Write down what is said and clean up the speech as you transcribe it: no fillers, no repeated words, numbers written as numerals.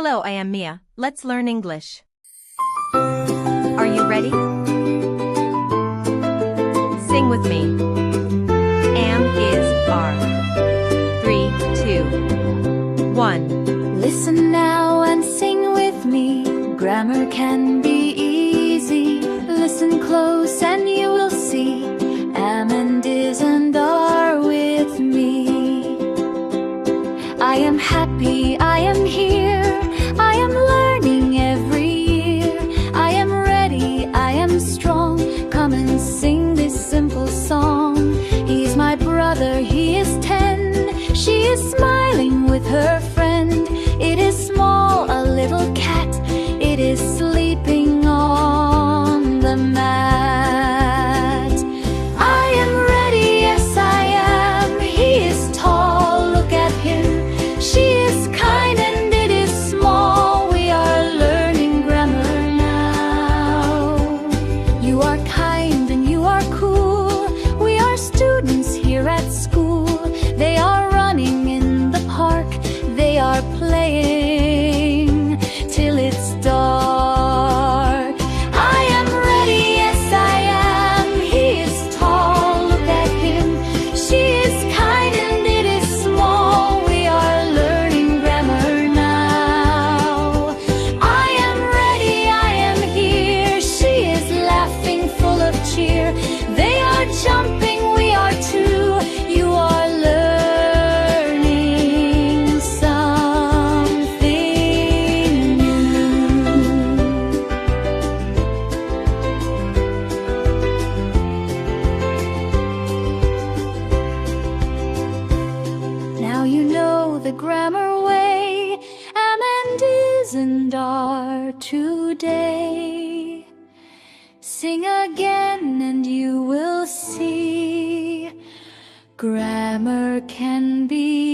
Hello, I am Mia. Let's learn English. Are you ready? Sing with me. Am is are. 3, 2, 1. Listen now and sing with me. Grammar can be easy. Listen close and you will see. Am and is and are with me. I am happy, I am here. I am learning every year. I am ready, I am strong. Come and sing this simple song. He's my brother, he is 10. She is smiling with her friend. It is small, a little cat. It is sleeping on the mat. I am ready, yes I am. He is tall, look at him. She is kind and it is small. We are learning grammar now. You are kind and you are cool. We are students here at school. They are running in the park. They are playing till it's dark. I am ready, yes I am. He is tall, look at him. She is kind and it is small. We are learning grammar now. I am ready, I am here. She is laughing full of cheer. They are jumping, we are too. You are learning something new. Now you know the grammar way. Am and is and are today. Sing again and you will see. Grammar can be